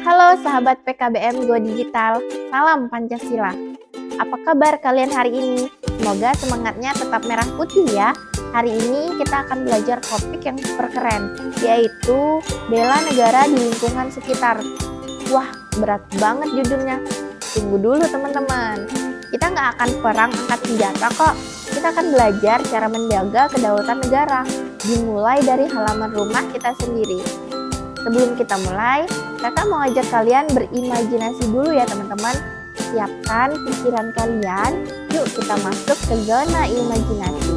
Halo sahabat PKBM Go Digital, salam Pancasila. Apa kabar kalian hari ini? Semoga semangatnya tetap merah putih ya. Hari ini kita akan belajar topik yang super keren, yaitu bela negara di lingkungan sekitar. Wah, berat banget judulnya. Tunggu dulu teman-teman. Kita nggak akan perang angkat senjata kok. Kita akan belajar cara menjaga kedaulatan negara, dimulai dari halaman rumah kita sendiri. Sebelum kita mulai, kakak mau ajak kalian berimajinasi dulu ya teman-teman. Siapkan pikiran kalian, yuk kita masuk ke zona imajinasi.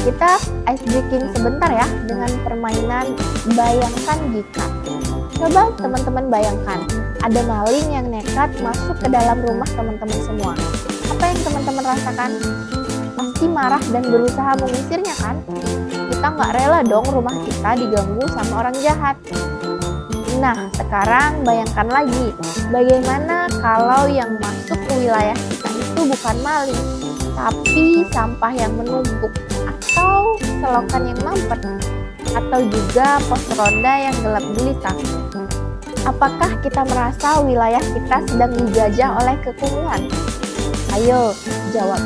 Kita ice breaking sebentar ya dengan permainan bayangkan jika. Coba teman-teman bayangkan, ada maling yang nekat masuk ke dalam rumah teman-teman semua. Apa yang teman-teman rasakan? Pasti marah dan berusaha mengusirnya kan? Kita nggak rela dong rumah kita diganggu sama orang jahat. Nah, sekarang bayangkan lagi, bagaimana kalau yang masuk ke wilayah kita itu bukan maling, tapi sampah yang menumpuk, atau selokan yang mampet, atau juga pos ronda yang gelap gulita. Apakah kita merasa wilayah kita sedang dijajah oleh kekumuhan? Ayo, jawab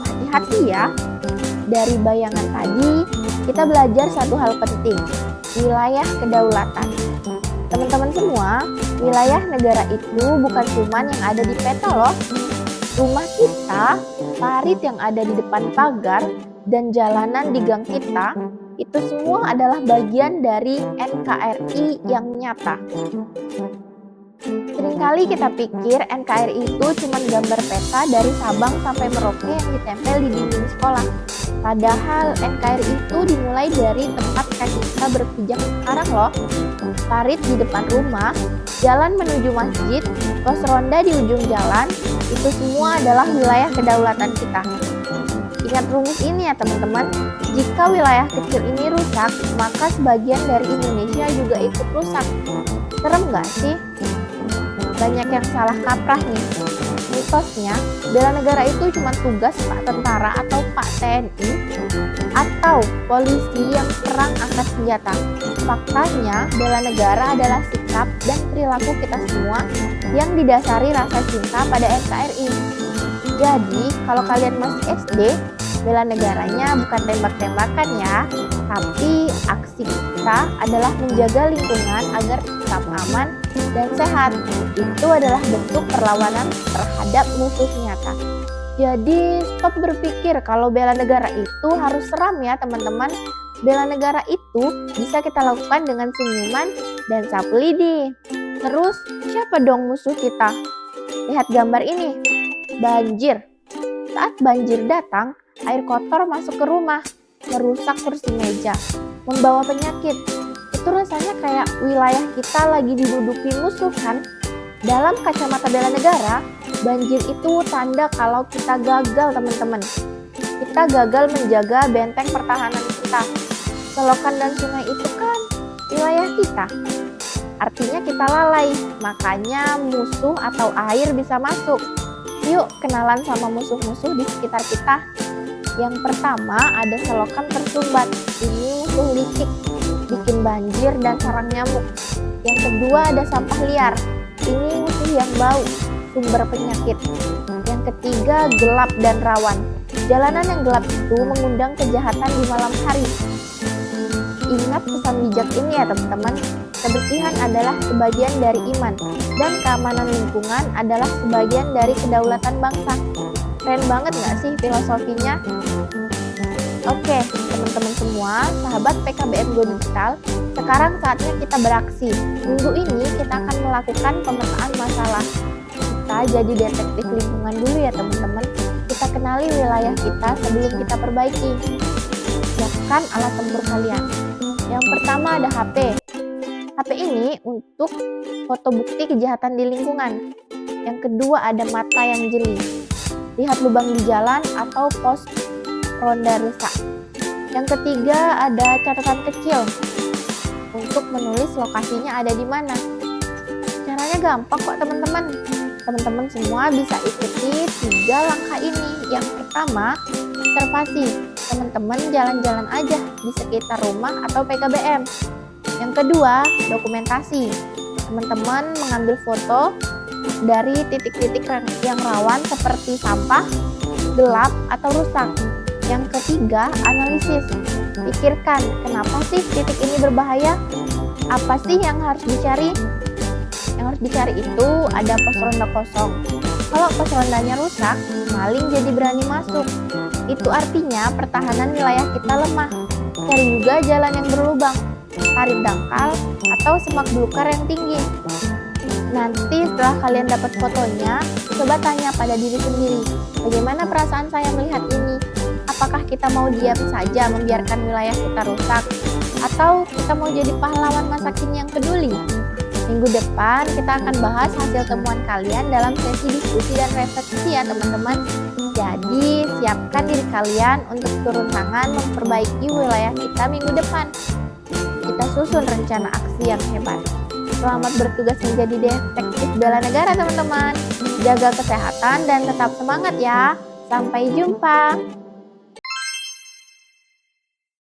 hati-hati ya. Dari bayangan tadi, kita belajar satu hal penting, wilayah kedaulatan. Teman-teman semua, wilayah negara itu bukan cuma yang ada di peta loh. Rumah kita, parit yang ada di depan pagar, dan jalanan di gang kita, itu semua adalah bagian dari NKRI yang nyata. Seringkali kita pikir NKRI itu cuma gambar peta dari Sabang sampai Merauke yang ditempel di dinding sekolah. Padahal NKRI itu dimulai dari tempat kaki kita berpijak sekarang loh. Parit di depan rumah, jalan menuju masjid, pos ronda di ujung jalan, itu semua adalah wilayah kedaulatan kita. Ingat rumus ini ya teman-teman, jika wilayah kecil ini rusak, maka sebagian dari Indonesia juga ikut rusak. Serem nggak sih? Banyak yang salah kaprah nih. Mitosnya, bela negara itu cuma tugas Pak Tentara atau Pak TNI atau polisi yang perang angkat senjata. Faktanya, bela negara adalah sikap dan perilaku kita semua yang didasari rasa cinta pada NKRI. Jadi, kalau kalian masih SD, bela negaranya bukan tembak-tembakan ya, tapi aksi kita adalah menjaga lingkungan agar tetap aman dan sehat. Itu adalah bentuk perlawanan terhadap musuh nyata. Jadi stop berpikir kalau bela negara itu harus seram ya teman-teman. Bela negara itu bisa kita lakukan dengan senyuman dan sapu lidi. Terus siapa dong musuh kita? Lihat gambar ini, banjir. Saat banjir datang, air kotor masuk ke rumah, merusak kursi meja, membawa penyakit. Itu rasanya kayak wilayah kita lagi diduduki musuh kan? Dalam kacamata bela negara, banjir itu tanda kalau kita gagal teman-teman. Kita gagal menjaga benteng pertahanan kita. Selokan dan sungai itu kan wilayah kita. Artinya kita lalai, makanya musuh atau air bisa masuk. Yuk kenalan sama musuh-musuh di sekitar kita. Yang pertama ada selokan tersumbat. Ini musuh licik, bikin banjir dan sarang nyamuk. Yang kedua ada sampah liar. Ini musuh yang bau, sumber penyakit. Yang ketiga gelap dan rawan. Jalanan yang gelap itu mengundang kejahatan di malam hari. Ingat pesan bijak ini ya teman-teman. Kebersihan adalah sebagian dari iman, dan keamanan lingkungan adalah sebagian dari kedaulatan bangsa. Keren banget nggak sih filosofinya? Oke, teman-teman semua, sahabat PKBM Go Digital, sekarang saatnya kita beraksi. Minggu ini kita akan melakukan pemetaan masalah. Kita jadi detektif lingkungan dulu ya teman-teman. Kita kenali wilayah kita sebelum kita perbaiki. Siapkan alat tempur kalian. Yang pertama ada HP. HP ini untuk foto bukti kejahatan di lingkungan. Yang kedua ada mata yang jeli. Lihat lubang di jalan atau pos ronda rusak. Yang ketiga ada catatan kecil untuk menulis lokasinya ada di mana. Caranya gampang kok teman-teman. Teman-teman semua bisa ikuti 3 langkah ini. Yang pertama, observasi. Teman-teman jalan-jalan aja di sekitar rumah atau PKBM. Yang kedua, dokumentasi. Teman-teman mengambil foto dari titik-titik yang rawan seperti sampah, gelap, atau rusak. Yang ketiga, analisis. Pikirkan, kenapa sih titik ini berbahaya? Apa sih yang harus dicari? Yang harus dicari itu ada pos ronda kosong. Kalau pos rondanya rusak, maling jadi berani masuk. Itu artinya pertahanan wilayah kita lemah. Cari juga jalan yang berlubang, parit dangkal, atau semak belukar yang tinggi. Nanti setelah kalian dapat fotonya, coba tanya pada diri sendiri, bagaimana perasaan saya melihat ini? Apakah kita mau diam saja membiarkan wilayah kita rusak? Atau kita mau jadi pahlawan masa kini yang peduli? Minggu depan kita akan bahas hasil temuan kalian dalam sesi diskusi dan refleksi ya teman-teman. Jadi siapkan diri kalian untuk turun tangan memperbaiki wilayah kita minggu depan. Kita susun rencana aksi yang hebat. Selamat bertugas menjadi detektif bela negara teman-teman. Jaga kesehatan dan tetap semangat ya. Sampai jumpa.